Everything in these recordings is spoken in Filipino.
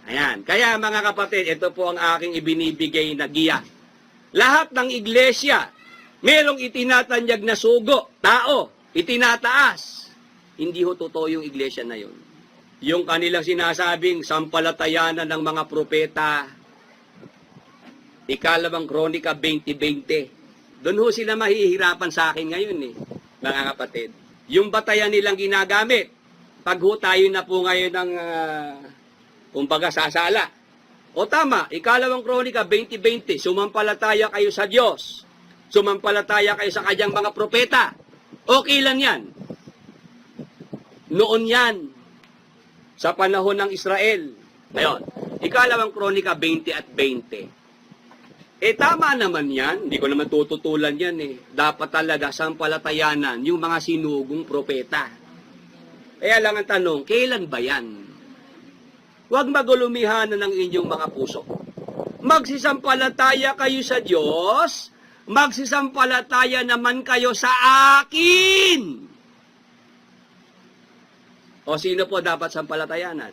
Ayan. Kaya mga kapatid, ito po ang aking ibinibigay na giya. Lahat ng iglesia, merong itinatanyag na sugo, tao, itinataas. Hindi ho totoo yung iglesia na yun. Yung kanilang sinasabing sampalatayanan ng mga propeta, Ikalawang Kronika 20:20. Doon ho sila mahihirapan sa akin ngayon mga kapatid. Yung batayan nilang ginagamit, pag ho tayo na po ngayon ng kumbaga sasala. O tama, Ikalawang Kronika 20:20, sumampalataya kayo sa Diyos. Sumampalataya kayo sa kanyang mga propeta. Okay lang yan. Noon yan, sa panahon ng Israel. Ngayon, Ikalawang Kronika 20 at 20. Tama naman yan. Hindi ko naman tututulan yan Dapat talaga sampalatayanan yung mga sinugong propeta. Kaya lang ang tanong, kailan ba yan? Huwag magulumihan ng inyong mga puso. Magsisampalataya kayo sa Diyos, magsisampalataya naman kayo sa akin. O sino po dapat sampalatayanan?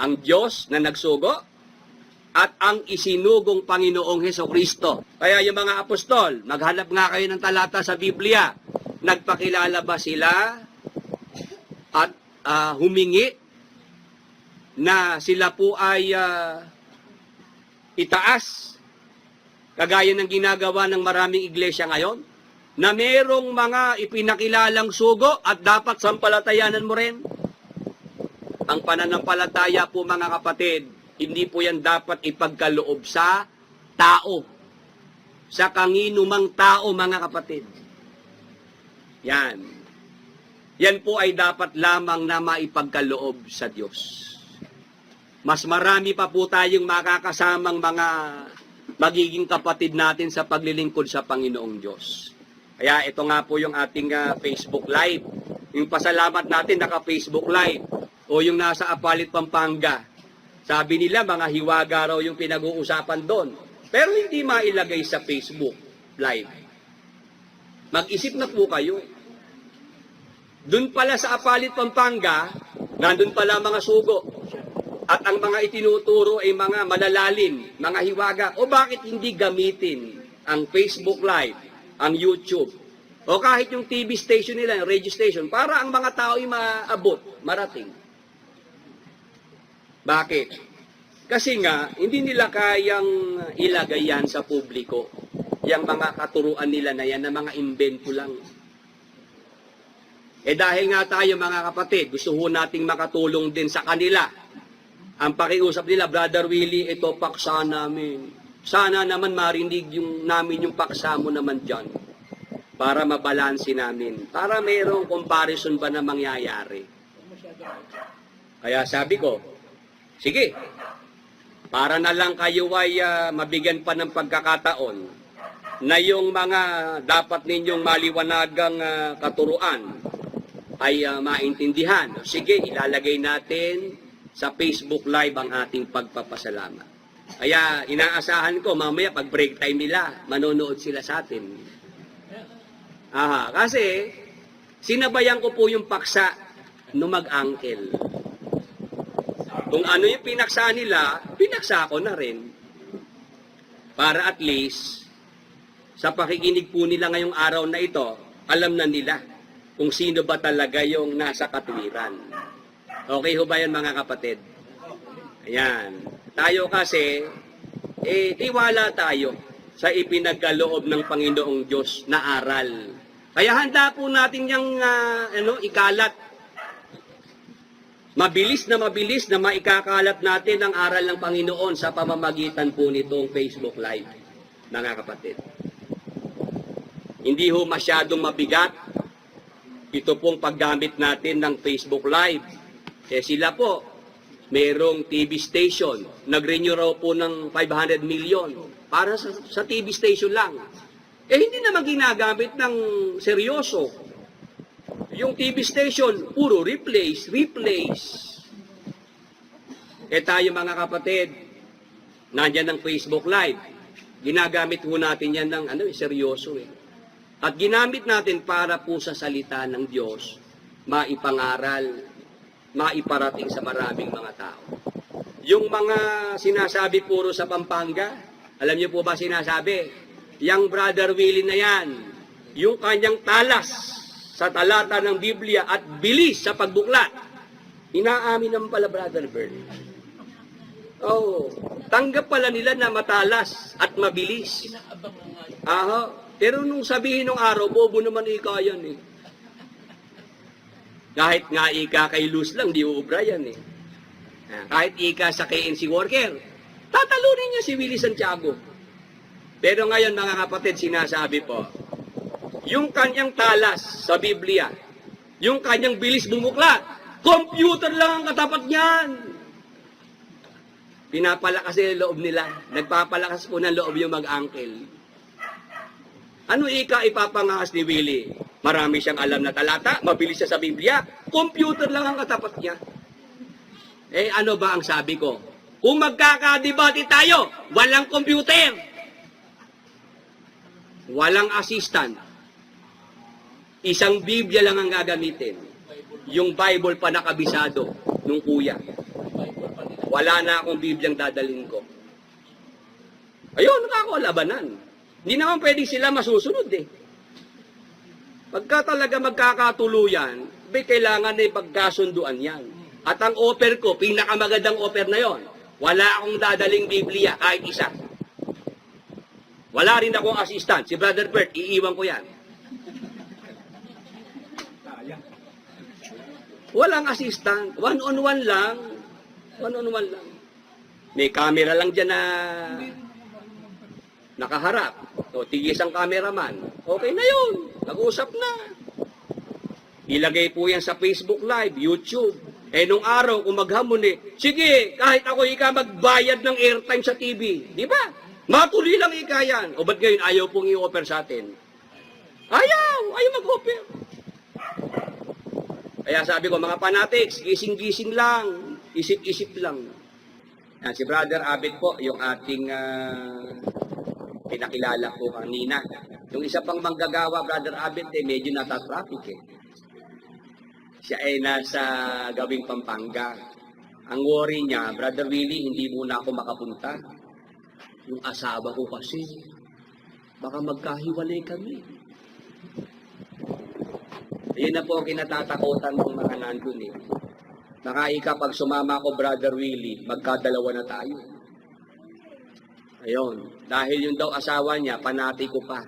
Ang Diyos na nagsugo at ang isinugong Panginoong Hesukristo. Kaya yung mga apostol, maghanap nga kayo ng talata sa Biblia. Nagpakilala ba sila at humingi na sila po ay itaas, kagaya ng ginagawa ng maraming iglesia ngayon, na merong mga ipinakilalang sugo at dapat sampalatayanan mo rin? Ang pananampalataya po mga kapatid, hindi po yan dapat ipagkaloob sa tao, sa kanginumang tao mga kapatid. Yan. Yan po ay dapat lamang na maipagkaloob sa Diyos. Mas marami pa po tayong makakasamang mga magiging kapatid natin sa paglilingkod sa Panginoong Diyos. Kaya ito nga po yung ating Facebook Live. Yung pasalamat natin naka-Facebook Live. O yung nasa Apalit, Pampanga. Sabi nila mga hiwaga raw yung pinag-uusapan doon. Pero hindi mailagay sa Facebook Live. Mag-isip na po kayo. Doon pala sa Apalit, Pampanga, nandun pala mga sugo. At ang mga itinuturo ay mga malalalim, mga hiwaga. O bakit hindi gamitin ang Facebook Live, ang YouTube, o kahit yung TV station nila, yung radio station, para ang mga tao ay maabot, marating. Bakit? Kasi nga, hindi nila kayang ilagay yan sa publiko. Yung mga katuruan nila na yan, na mga invento lang. Dahil nga tayo mga kapatid, gusto ho nating makatulong din sa kanila. Ang pakiusap nila, Brother Willie, ito paksa namin. Sana naman marinig namin yung paksa mo naman dyan. Para mabalansi namin. Para mayroong comparison ba na mangyayari. Kaya sabi ko, sige, para na lang kayo ay mabigyan pa ng pagkakataon na yung mga dapat ninyong maliwanagang katuruan ay maintindihan. Sige, ilalagay natin sa Facebook Live ang ating pagpapasalamat. Kaya inaasahan ko mamaya pag break time nila, manonood sila sa atin. Kasi sinabayan ko po yung paksa no mag-angkel. Kung ano yung pinaksa nila, pinaksa ko na rin. Para at least, sa pakikinig po nila ngayong araw na ito, alam na nila kung sino ba talaga yung nasa katuwiran. Okay ho ba yan mga kapatid? Ayan. Tayo kasi, tiwala tayo sa ipinagkaloob ng Panginoong Diyos na aral. Kaya handa po natin yung ikalat. Mabilis na maikakalat natin ang aral ng Panginoon sa pamamagitan po nitong Facebook Live, mga kapatid. Hindi ho masyadong mabigat ito pong paggamit natin ng Facebook Live. Sila po, mayroong TV station, nag-renew raw po ng 500 million para sa TV station lang. Hindi naman ginagamit ng seryoso. Yung TV station, puro replace. Tayo mga kapatid, nandyan ng Facebook Live, ginagamit ho natin yan ng seryoso At ginamit natin para po sa salita ng Diyos, maipangaral. maiparating sa maraming mga tao. Yung mga sinasabi puro sa Pampanga, alam niyo po ba sinasabi? Yang Brother Willie na yan, yung kanyang talas sa talata ng Biblia at bilis sa pagbuklat, inaamin naman pala Brother Bert. Oh, tanggap pala nila na matalas at mabilis. Aha, pero nung sabihin ng araw, bobo naman ika yan eh. Kahit nga ika kay Luz lang, di uubra yan eh. Kahit ika sa KNC worker, tatalunin niya si Willie Santiago. Pero ngayon mga kapatid, sinasabi po, yung kanyang talas sa Biblia, yung kanyang bilis bumuklat, computer lang ang katapat niyan. Pinapalakas yung loob nila. Nagpapalakas po ng loob yung mag-uncle. Ano ika ipapangas ni Willie? Marami siyang alam na talata, mabilis siya sa Biblia, computer lang ang katapat niya. Eh ano ba ang sabi ko? Kung magkakadebate tayo, walang computer. Walang assistant. Isang Biblia lang ang gagamitin. Yung Bible pa nakabisado nung kuya. Wala na akong Bibliang dadalhin ko. Ayun, nakakalabanan. Hindi naman pwede sila masusunod eh. Pagka talaga magkakatuluyan, kailangan na pagkasunduan yan. At ang offer ko, pinakamagandang offer na yon. Wala akong dadaling Biblia, kahit isa. Wala rin akong assistant. Si Brother Bert, iiwan ko yan. Walang assistant. One-on-one lang. One-on-one lang. May camera lang dyan na nakaharap. O, tigis ang cameraman. Okay na yun. Nag-usap na. Ilagay po yan sa Facebook Live, YouTube. Eh, nung araw, kung maghamon sige, kahit ako ika magbayad ng airtime sa TV. Di ba? Matuloy lang ika yan. O ba't ngayon ayaw pong i-offer sa atin? Ayaw mag-offer. Kaya sabi ko, mga fanatics, gising-gising lang. Isip-isip lang. Yan, si Brother Abed po, yung ating pinakilala ko kanina. Yung isa pang manggagawa, Brother Abed, medyo nata-traffic eh. Siya ay nasa gawing Pampanga. Ang worry niya, Brother Willie, hindi muna ako makapunta. Yung asawa ko kasi, baka magkahiwalay kami. Yun na po ang kinatatakutan ng mga nandun eh. Baka pag sumama ko, Brother Willie, magkadalawa na tayo. Ayun. Dahil yung daw asawa niya, panati ko pa.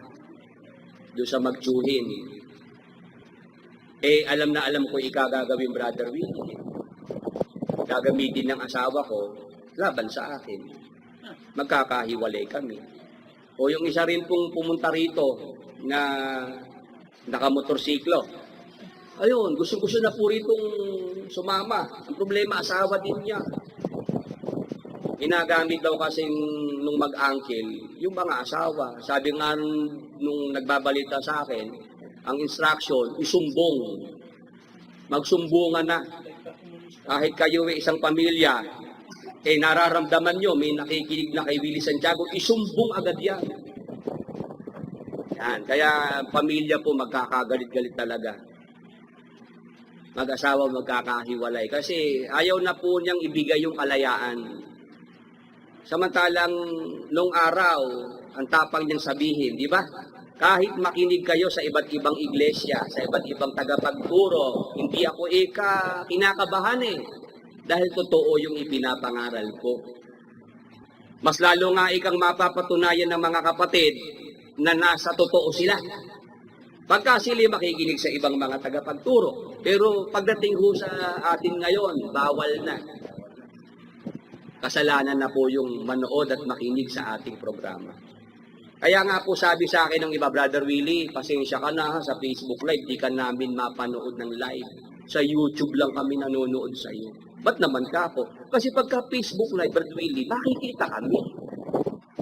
Doon sa magtsuhin. Eh, alam na alam ko gagawin, Brother Willie. Gagamitin ng asawa ko, laban sa akin. Magkakahiwalay kami. O yung isa rin pong pumunta rito na nakamotorsiklo. Ayun, gusto-gusto na po ritong sumama. Ang problema, asawa din niya. Ginagamit daw kasi nung mag-uncle, yung mga asawa. Sabi nga nung nagbabalita sa akin, ang instruction, isumbong. Magsumbungan na. Kahit kayo isang pamilya, nararamdaman nyo, may nakikinig na kay Willie Santiago, isumbong agad yan. Yan. Kaya pamilya po magkakagalit-galit talaga. Mag-asawa magkakahiwalay. Kasi ayaw na po niyang ibigay yung kalayaan. Samantalang nung araw, ang tapang niyang sabihin, di ba? Kahit makinig kayo sa iba't ibang iglesia, sa iba't ibang tagapagturo, hindi ako kinakabahan eh. Dahil totoo yung ipinapangaral ko. Mas lalo nga ikang mapapatunayan ng mga kapatid na nasa totoo sila. Pagka sila makikinig sa ibang mga tagapagturo. Pero pagdating ho sa atin ngayon, bawal na. Kasalanan na po yung manood at makinig sa ating programa. Kaya nga po sabi sa akin ng iba, Brother Willie, pasensya ka na sa Facebook Live, di ka namin mapanood ng live. Sa YouTube lang kami nanonood sa iyo. Ba't naman ka po? Kasi pagka Facebook Live, Brother Willie, makikita kami.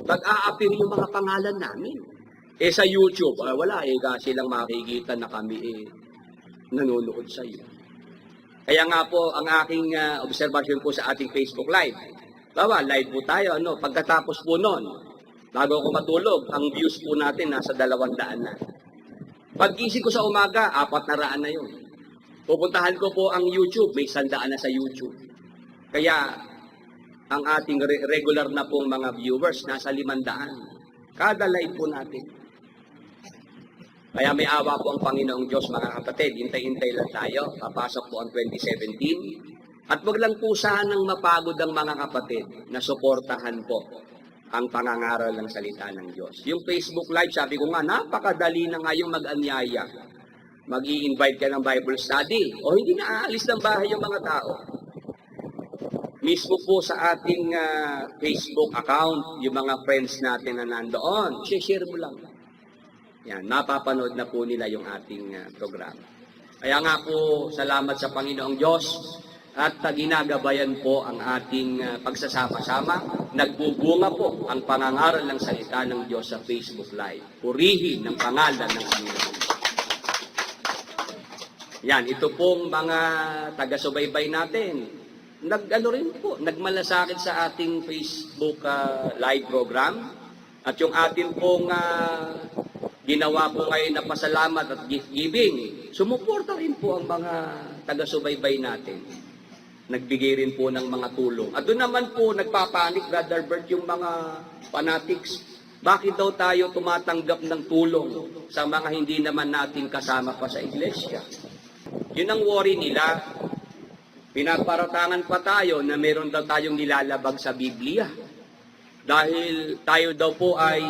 Pag-a-appear yung mga pangalan namin. Sa YouTube, wala kasi lang makikita na kami nanonood sa iyo. Kaya nga po, ang aking observation po sa ating Facebook Live, live po tayo, pagkatapos po nun, bago ako matulog, ang views po natin nasa 200 na. Pag-gising ko sa umaga, 400 na yun. Pupuntahan ko po ang YouTube, may 100 na sa YouTube. Kaya, ang ating regular na pong mga viewers, nasa 500. Kada live po natin. Kaya may awa po ang Panginoong Diyos, mga kapatid. Hintay-hintay lang tayo. Papasok po ang 2017. At wag lang po sanang mapagod ang mga kapatid na suportahan po ang pangangaral ng salita ng Diyos. Yung Facebook Live, sabi ko nga, napakadali na ngayong mag-anyaya. Mag-i-invite ka ng Bible study. O hindi na aalis ng bahay yung mga tao. Mismo po sa ating Facebook account, yung mga friends natin na nandoon, share mo lang. Yan, mapapanood na po nila yung ating programa. Kaya nga po, salamat sa Panginoong Diyos at ginagabayan po ang ating pagsasama-sama. Nagbubunga po ang pangangaral ng salita ng Diyos sa Facebook Live. Purihin ng pangalan ng Panginoon. Yan, ito pong mga taga-subaybay natin. Nagmalasakit sa ating Facebook live program. At yung atin pong ginawa po ngayon na pasalamat at gift giving, sumuporta rin po ang mga taga-subaybay natin. Nagbigay rin po ng mga tulong. At doon naman po nagpapanik, Brother Bert, yung mga fanatics. Bakit daw tayo tumatanggap ng tulong sa mga hindi naman natin kasama pa sa iglesia? Yun ang worry nila. Pinaparatangan pa tayo na meron daw tayong nilalabag sa Biblia. Dahil tayo daw po ay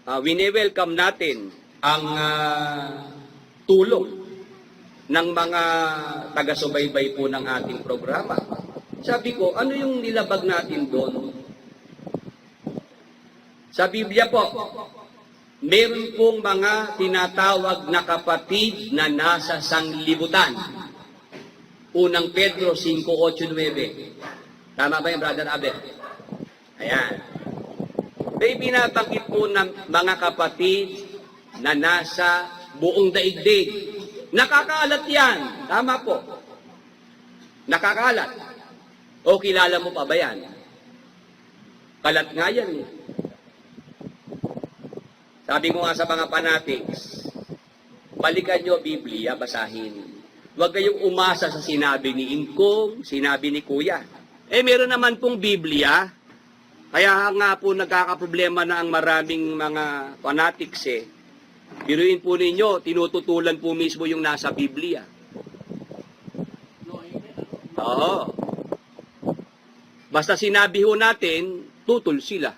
wini-welcome natin ang tulong ng mga taga-subaybay po ng ating programa. Sabi ko, ano yung nilabag natin doon? Sa Biblia po, meron pong mga tinatawag na kapatid na nasa sanglibutan. Unang Pedro 5:8-9. Tama ba yung Brother Abel? Ayan. May binabanggit po ng mga kapatid na nasa buong daigdig. Nakakalat yan. Tama po. Nakakalat. O kilala mo pa ba yan? Kalat nga yan. Sabi ko nga sa mga fanatics, balikan nyo Biblia, basahin. Huwag kayong umasa sa sinabi ni Ingkong, sinabi ni Kuya. Meron naman pong Biblia. Kaya nga po nagkakaproblema na ang maraming mga fanatics Biruin po ninyo, tinututulan po mismo yung nasa Biblia. Oo. Basta sinabi ho natin, tutol sila.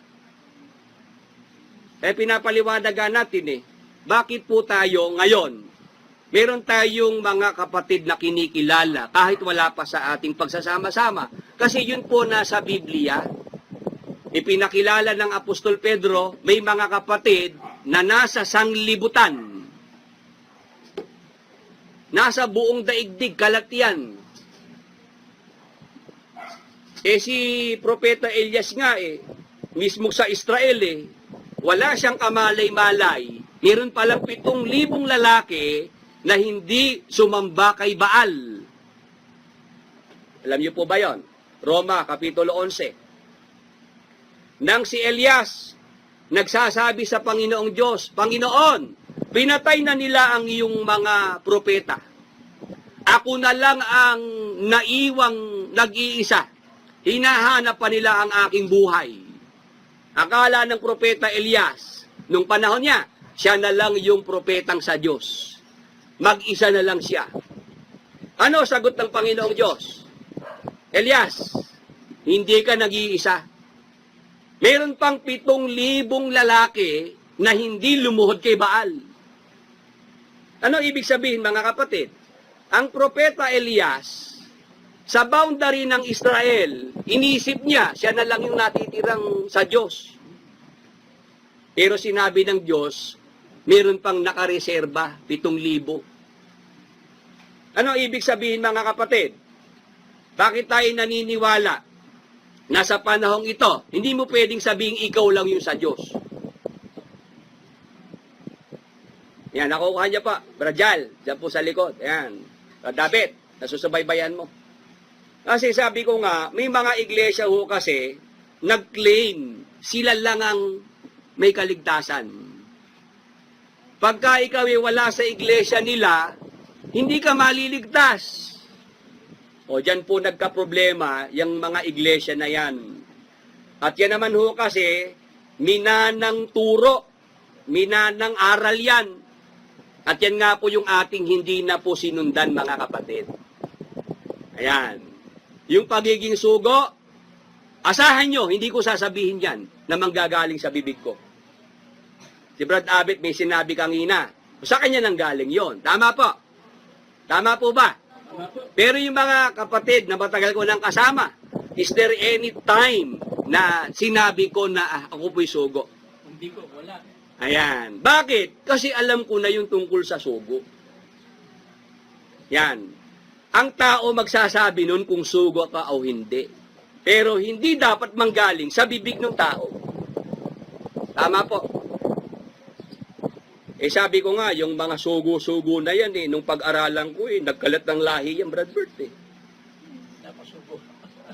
Pinapaliwanagan natin bakit po tayo ngayon, meron tayong mga kapatid na kinikilala kahit wala pa sa ating pagsasama-sama. Kasi yun po nasa Biblia, ipinakilala ng Apostol Pedro, may mga kapatid na nasa sanglibutan. Nasa buong daigdig, kalat yan. Si Propeta Elias nga mismo sa Israel wala siyang kamalay-malay. Meron palang 7,000 lalaki na hindi sumamba kay Baal. Alam niyo po ba yon? Roma, Kapitulo 11. Nang si Elias nagsasabi sa Panginoong Diyos, Panginoon, pinatay na nila ang iyong mga propeta. Ako na lang ang naiwang nag-iisa. Hinahanap pa nila ang aking buhay. Akala ng propeta Elias, nung panahon niya, siya na lang yung propetang sa Diyos. Mag-isa na lang siya. Ano sagot ng Panginoong Diyos? Elias, hindi ka nag-iisa. Meron pang 7,000 lalaki na hindi lumuhod kay Baal. Ano ibig sabihin mga kapatid? Ang propeta Elias, sa boundary ng Israel, inisip niya, siya na lang yung natitirang sa Diyos. Pero sinabi ng Diyos, meron pang nakareserba, 7,000. Ano ibig sabihin mga kapatid? Bakit tayo naniniwala na sa panahong ito, hindi mo pwedeng sabihin ikaw lang yung sa Diyos? Yan, nakukuha niya pa. Brajal, dyan po sa likod. Yan. David, nasusubaybayan mo. Kasi sabi ko nga, may mga iglesia ho kasi, nag-claim, sila lang ang may kaligtasan. Pagka ikaw wala sa iglesia nila, hindi ka maliligtas. O dyan po nagka-problema yung mga iglesia na yan. At yan naman ho kasi, minanang turo, minanang aral yan. At yan nga po yung ating hindi na po sinundan, mga kapatid. Ayan. Yung pagiging sugo, asahan nyo, hindi ko sasabihin yan na manggagaling sa bibig ko. Si Brad Abbott may sinabi kanina, sa kanya nang galing yon. Tama po. Tama po ba? Pero yung mga kapatid na matagal ko nang kasama, is there any time na sinabi ko na ako po'y sugo? Hindi ko, wala. Ayan. Bakit? Kasi alam ko na yung tungkol sa sugo. Yan. Ang tao magsasabi nun kung sugo ka o hindi. Pero hindi dapat manggaling sa bibig ng tao. Tama po. Sabi ko nga, yung mga sugo-sugo na yan nung pag-aralan ko nagkalat ng lahi yan, Brad Bert Napasugo.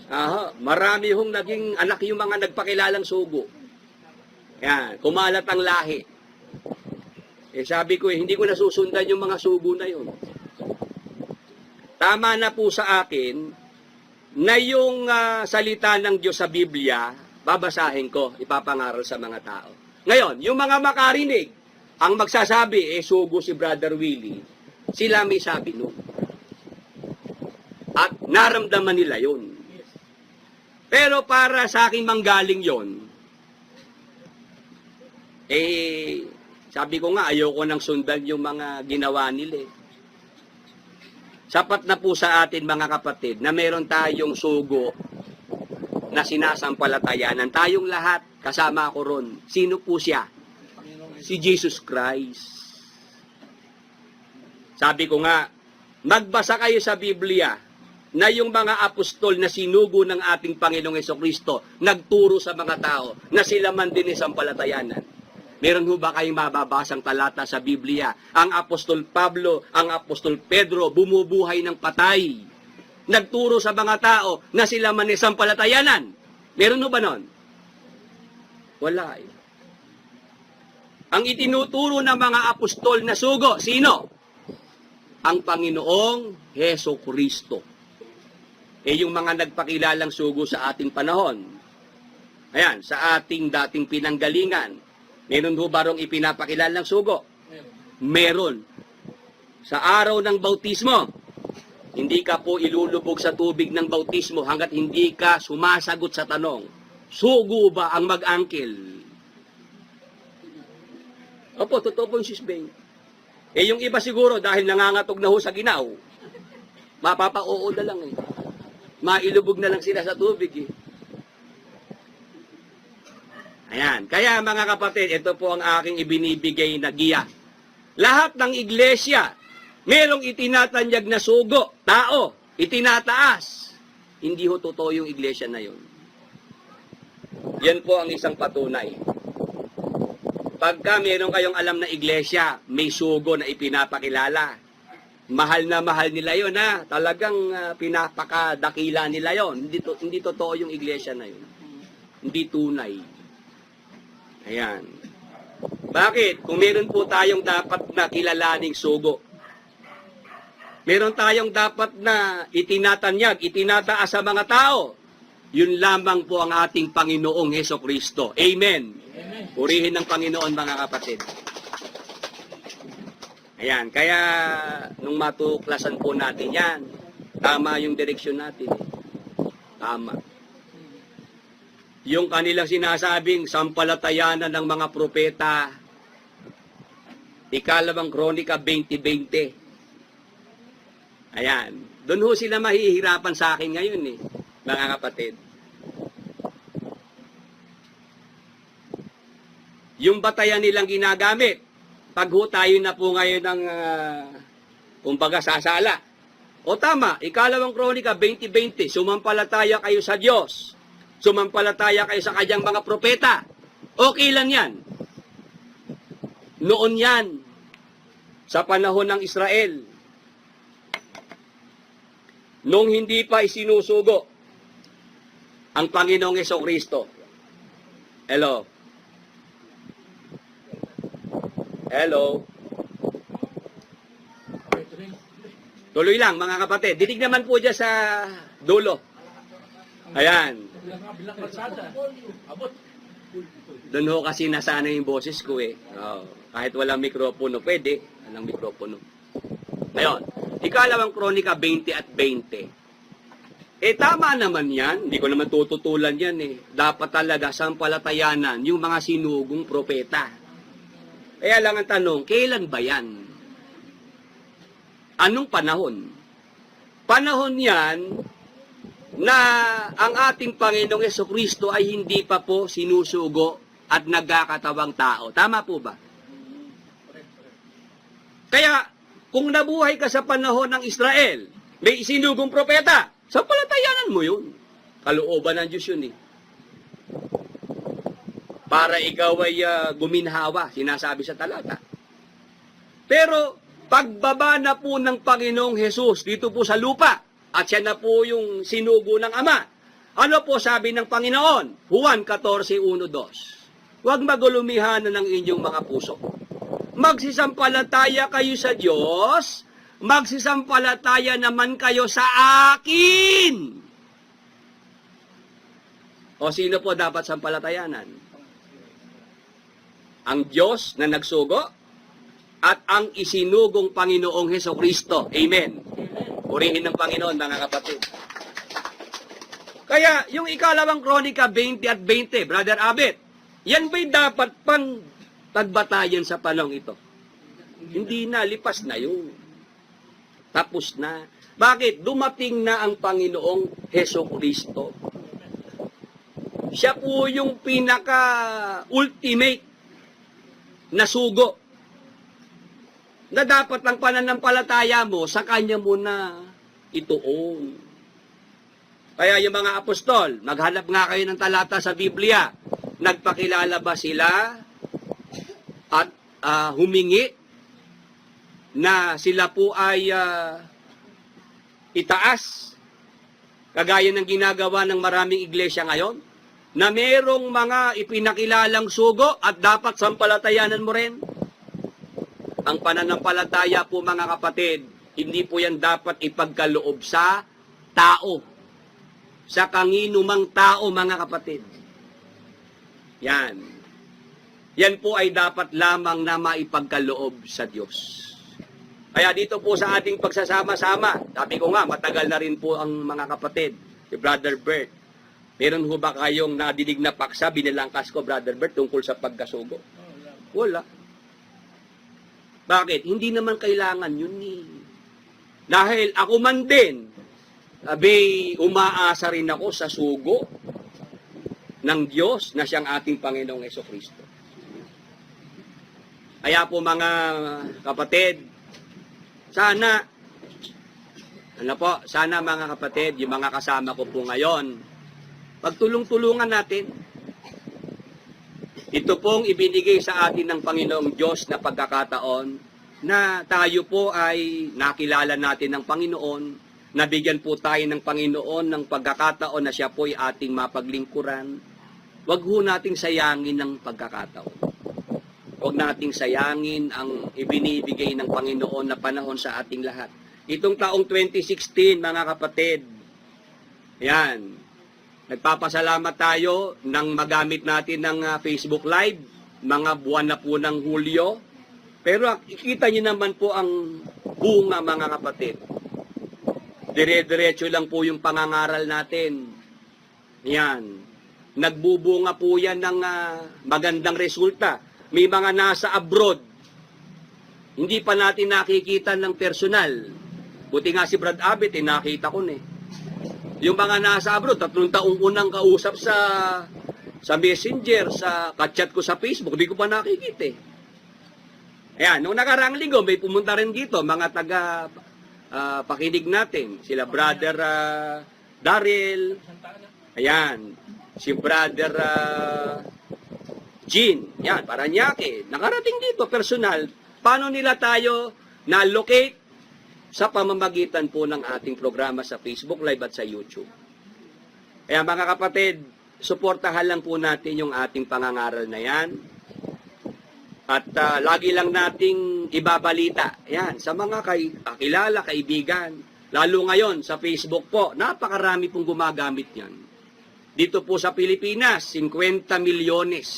Aha, marami hong naging anak yung mga nagpakilalang sugo. Yan, kumalat ang lahi. Sabi ko hindi ko nasusundan yung mga sugo na yun. Tama na po sa akin na yung salita ng Diyos sa Biblia, babasahin ko, ipapangaral sa mga tao. Ngayon, yung mga makarinig, ang magsasabi, sugo si Brother Willie, sila may sabi nun. At naramdaman nila yun. Pero para sa akin manggaling yon, sabi ko nga, ayoko nang sundan yung mga ginawa nila. Sapat na po sa atin, mga kapatid, na meron tayong sugo na sinasampalatayanan. Tayong lahat, kasama ko ron. Sino po siya? Si Jesus Christ. Sabi ko nga, magbasa kayo sa Biblia na yung mga apostol na sinugo ng ating Panginoong Hesukristo nagturo sa mga tao na sila man din isang palatayanan. Meron ho ba kayong mababasang talata sa Biblia? Ang apostol Pablo, ang apostol Pedro, bumubuhay ng patay. Nagturo sa mga tao na sila man isang palatayanan. Meron ho ba nun? Wala eh. Ang itinuturo ng mga apostol na sugo, sino? Ang Panginoong Hesukristo. Yung mga nagpakilalang sugo sa ating panahon. Ayan, sa ating dating pinanggalingan. Meron ho ba rong ipinapakilalang sugo? Meron. Sa araw ng bautismo, hindi ka po ilulubog sa tubig ng bautismo hanggat hindi ka sumasagot sa tanong, sugo ba ang mag-angkel? Opo, totoo po yung sisbeng. Yung iba siguro, dahil nangangatog na ho sa ginaw, mapapa-oo na lang Mailubog na lang sila sa tubig Ayan. Kaya mga kapatid, ito po ang aking ibinibigay na giya. Lahat ng iglesia, merong itinatanyag na sugo, tao, itinataas. Hindi ho totoo yung iglesia na yun. Yan po ang isang patunay. Pagka meron kayong alam na iglesia, may sugo na ipinapakilala. Mahal na mahal nila yon Talagang pinapakadakila nila yon. Hindi totoo yung iglesia na yun. Hindi tunay. Ayan. Bakit? Kung meron po tayong dapat na kilalaning sugo, meron tayong dapat na itinatanyag, itinataas sa mga tao, yun lamang po ang ating Panginoong Hesukristo. Amen. Purihin ng Panginoon, mga kapatid. Ayan, kaya nung matuklasan po natin yan, tama yung direksyon natin. Tama. Yung kanilang sinasabing sampalatayanan ng mga propeta, Ikalawang Kronika 20:20. Ayan, doon ho sila mahihirapan sa akin ngayon mga kapatid. Yung batayan nilang ginagamit, pag ho tayo na po ngayon ng, kumbaga, sasala. O tama, Ikalawang Kronika 20:20, sumampalataya kayo sa Diyos. Sumampalataya kayo sa kanyang mga propeta. Okay lang yan. Noon yan, sa panahon ng Israel, nung hindi pa isinusugo ang Panginoong Hesukristo. Hello? Hello? Tuloy lang, mga kapatid. Dinig naman po dyan sa dulo. Ayan. Bilang kalsada. Abot. Doon ho kasi nasana yung boses ko eh. Kahit walang mikropono, pwede. Walang mikropono. Ngayon, ikalawang kronika 20 at 20. Tama naman yan. Hindi ko naman tututulan yan eh. Dapat talaga sampalatayanan yung mga sinugong propeta. Kaya lang ang tanong, kailan ba yan? Anong panahon? Panahon yan na ang ating Panginoong Jesucristo ay hindi pa po sinusugo at nagkakatawang tao. Tama po ba? Kaya, kung nabuhay ka sa panahon ng Israel, may sinugong propeta, sampalatayanan mo yun. Kalooban ng Diyos yun eh. Para ikaw ay guminhawa, sinasabi sa talata. Pero, pagbaba na po ng Panginoong Hesus dito po sa lupa, at siya na po yung sinugo ng Ama. Ano po sabi ng Panginoon? Juan 14:1-2. Huwag magulumihan ng inyong mga puso. Magsisampalataya kayo sa Diyos, magsisampalataya naman kayo sa akin. O sino po dapat sampalatayanan? Ang Diyos na nagsugo at ang isinugong Panginoong Hesukristo. Amen. Purihin ng Panginoon, mga kapatid. Kaya, yung ikalawang kronika 20 at 20, Brother Abet, yan ba'y dapat pang tagbatayan sa panahon ito? Hindi na, lipas na yun. Tapos na. Bakit? Dumating na ang Panginoong Hesukristo. Siya po yung pinaka-ultimate na sugo na dapat ang pananampalataya mo sa Kanya mo na ituon. Kaya yung mga apostol, maghanap nga kayo ng talata sa Biblia. Nagpakilala ba sila at humingi na sila po ay itaas, kagaya ng ginagawa ng maraming iglesia ngayon, na merong mga ipinakilalang sugo at dapat sampalatayanan mo rin? Ang pananampalataya po, mga kapatid, hindi po yan dapat ipagkaloob sa tao. Sa kanginumang tao, mga kapatid. Yan. Yan po ay dapat lamang na maipagkaloob sa Diyos. Kaya dito po sa ating pagsasama-sama, sabi ko nga, matagal na rin po ang mga kapatid, si Brother Bert. Meron ho ba kayong nadidig na paksa, binilangkas ko, Brother Bert, tungkol sa pagkasugo? Wala. Bakit? Hindi naman kailangan yun eh. Dahil ako man din, umaasa rin ako sa sugo ng Diyos na siyang ating Panginoong Jesucristo. Kaya po, mga kapatid, sana mga kapatid, yung mga kasama ko po ngayon, pagtulong-tulungan natin. Ito pong ibinigay sa atin ng Panginoong Diyos na pagkakataon na tayo po ay nakilala natin ng Panginoon, nabigyan po tayo ng Panginoon ng pagkakataon na siya po ay ating mapaglingkuran. Huwag ho nating sayangin ng pagkakataon. Huwag nating sayangin ang ibinibigay ng Panginoon na panahon sa ating lahat. Itong taong 2016, mga kapatid, yan, nagpapasalamat tayo nang magamit natin ng Facebook Live, mga buwan na po ng Hulyo. Pero ikita niyo naman po ang bunga, mga kapatid. Dire-diretso lang po yung pangangaral natin. Yan. Nagbubunga po yan ng magandang resulta. May mga nasa abroad. Hindi pa natin nakikita ng personal. Buti nga si Brad Abbott, nakita ko na eh. Yung mga nasa abroad, 3 taong unang kausap sa Messenger, sa kachat ko sa Facebook, hindi ko pa nakikita eh. Ayan, nung nakaraang linggo, may pumunta rin dito, mga taga pakinig natin, sila Brother Daryl, ayan, si Brother Jean, yan, Paranaque, nakarating dito, personal, paano nila tayo na-locate sa pamamagitan po ng ating programa sa Facebook Live at sa YouTube. Kaya mga kapatid, suportahan lang po natin yung ating pangangaral na yan. At lagi lang nating ibabalita. Yan, sa mga kakilala, kaibigan. Lalo ngayon sa Facebook po, napakarami pong gumagamit yan. Dito po sa Pilipinas, 50 milyones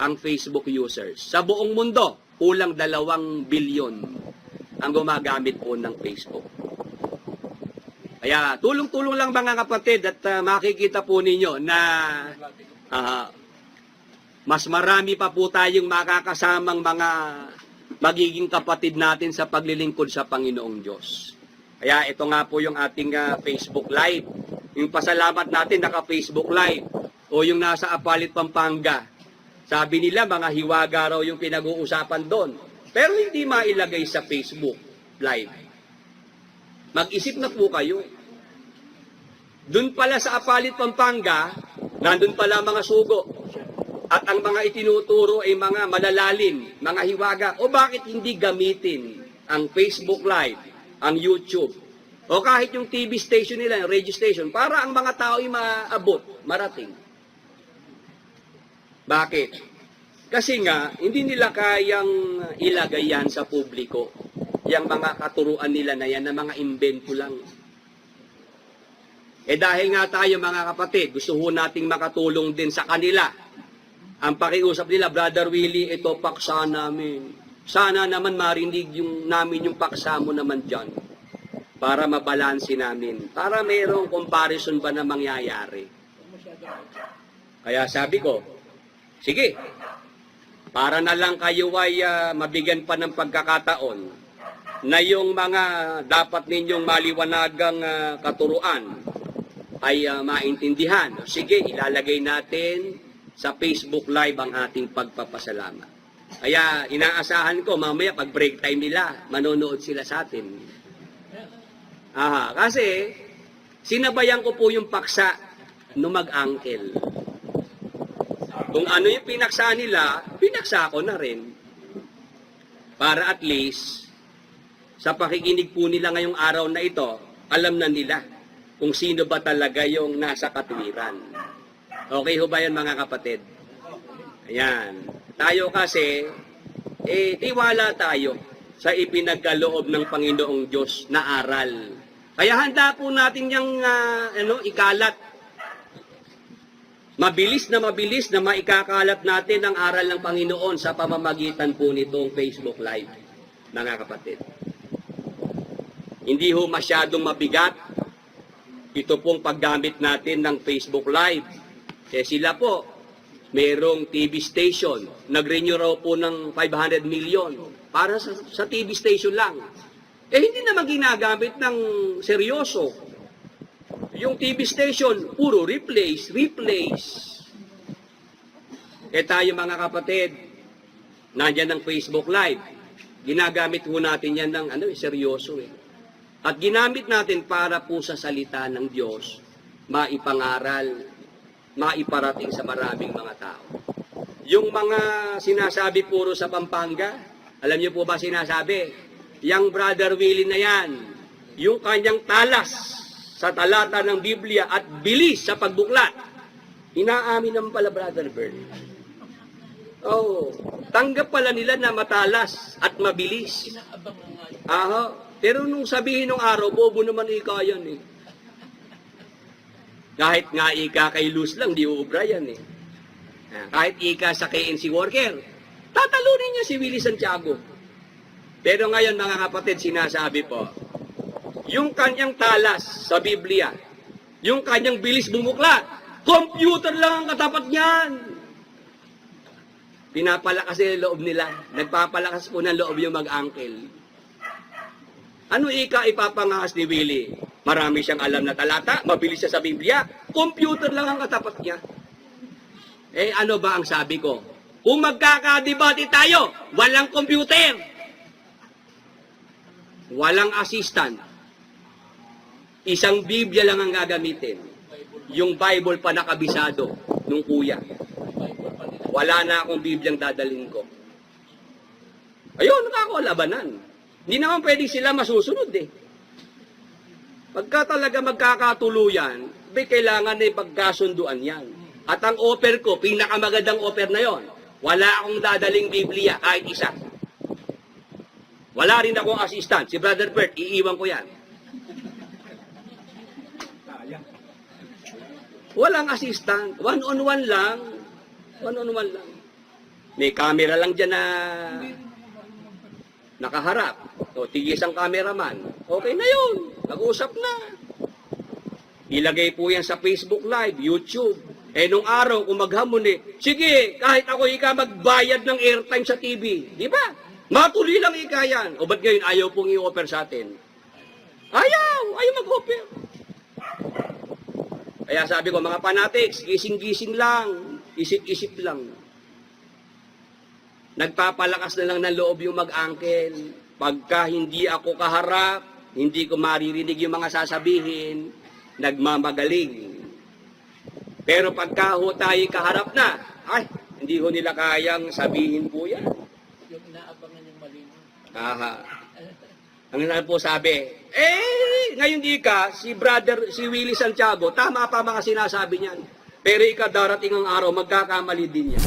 ang Facebook users. Sa buong mundo, kulang 2 bilyon ang gumagamit po ng Facebook. Kaya tulong-tulong lang mga kapatid at makikita po ninyo na mas marami pa po tayong makakasamang mga magiging kapatid natin sa paglilingkod sa Panginoong Diyos. Kaya ito nga po yung ating Facebook Live. Yung pasalamat natin naka-Facebook Live o yung nasa Apalit, Pampanga. Sabi nila mga hiwaga raw yung pinag-uusapan doon. Pero hindi mailagay sa Facebook Live. Mag-isip na po kayo. Doon pala sa Apalit, Pampanga, nandun pala mga sugo. At ang mga itinuturo ay mga malalalim, mga hiwaga. O bakit hindi gamitin ang Facebook Live, ang YouTube, o kahit yung TV station nila, yung radio station, para ang mga tao ay maabot, marating. Bakit? Kasi nga, hindi nila kayang ilagay yan sa publiko. Yung mga katuruan nila na yan, na mga imbento lang. Dahil nga tayo mga kapatid, gusto ho nating makatulong din sa kanila. Ang pakiusap nila, Brother Willie, ito paksa namin. Sana naman marinig namin yung paksa mo naman dyan. Para mabalansi namin. Para mayroong comparison ba na mangyayari. Kaya sabi ko, sige, para na lang kayo ay mabigyan pa ng pagkakataon na yung mga dapat ninyong maliwanagang katuruan ay maintindihan. Sige, ilalagay natin sa Facebook Live ang ating pagpapasalamat. Kaya inaasahan ko mamaya pag break time nila, manonood sila sa atin. Kasi sinabayan ko po yung paksa no mag-angkel. Kung ano yung pinaksa nila, pinaksa ko na rin. Para at least, sa pakikinig po nila ngayong araw na ito, alam na nila kung sino ba talaga yung nasa katuwiran. Okay ho ba yan mga kapatid? Ayan. Tayo kasi, tiwala tayo sa ipinagkaloob ng Panginoong Diyos na aral. Kaya handa po natin yung ikalat. Mabilis na maikakalat natin ang aral ng Panginoon sa pamamagitan po nitong Facebook Live, mga kapatid. Hindi ho masyadong mabigat ito pong paggamit natin ng Facebook Live. Kasi sila po, mayroong TV station. Nag-renew raw po ng 500 million para sa TV station lang. Hindi naman ginagamit ng seryoso. Yung TV station, puro replace. Tayo mga kapatid, nandyan ng Facebook Live. Ginagamit ho natin yan ng seryoso. At ginamit natin para po sa salita ng Diyos, maipangaral, maiparating sa maraming mga tao. Yung mga sinasabi puro sa Pampanga, alam niyo po ba sinasabi? Yang Brother Willie na yan, yung kanyang talas sa talata ng Biblia at bilis sa pagbuklat, inaamin naman pala Brother Bern. Tanggap pala nila na matalas at mabilis. Pero nung sabihin ng araw, bobo naman ika yan Kahit nga ika kay Luz lang, di uubra yan Kahit ika sa KNC worker, tatalunin niya si Willie Santiago. Pero ngayon mga kapatid, sinasabi po, yung kanyang talas sa Biblia, yung kanyang bilis bumuklat, computer lang ang katapat niyan. Pinapalakas yung loob nila. Nagpapalakas po ng loob yung mag-angkel. Ano ika ipapangas ni Willie? Marami siyang alam na talata, mabilis siya sa Biblia, computer lang ang katapat niya. Ano ba ang sabi ko? Kung magkakadebate tayo, walang computer. Walang assistant. Isang Biblia lang ang gagamitin. Yung Bible pa nakabisado nung kuya. Wala na akong Bibliang dadalhin ko. Ayun, nakakalabanan. Hindi naman pwede sila masusunod Pagka talaga magkakatuluyan, kailangan na pagkasunduan yan. At ang offer ko, pinakamagandang offer na yon, Wala akong dadaling Biblia, kahit isa. Wala rin akong assistant. Si Brother Bert, iiwan ko yan. Walang assistant. One-on-one lang. One-on-one lang. May camera lang dyan na nakaharap. O, tigis ang cameraman. Okay na yun. Nag-usap na. Ilagay po yan sa Facebook Live, YouTube. Eh, nung araw, kung maghamon sige, kahit ako magbayad ng airtime sa TV. Di ba? Matuloy lang yan. O ba't ngayon ayaw pong i-offer sa atin? Ayaw mag-offer. Kaya sabi ko, mga fanatics, gising-gising lang. Isip-isip lang. Nagpapalakas na lang ng loob yung mag-angkel. Pagka hindi ako kaharap, hindi ko maririnig yung mga sasabihin, nagmamagaling. Pero pagka ho tayo kaharap na, hindi ho nila kayang sabihin po yan. Yung inaabangan yung malino. Aha. Ang po sabi, ngayon si Willie Santiago, tama pa mga sinasabi niyan. Pero darating ang araw, magkakamali din yan.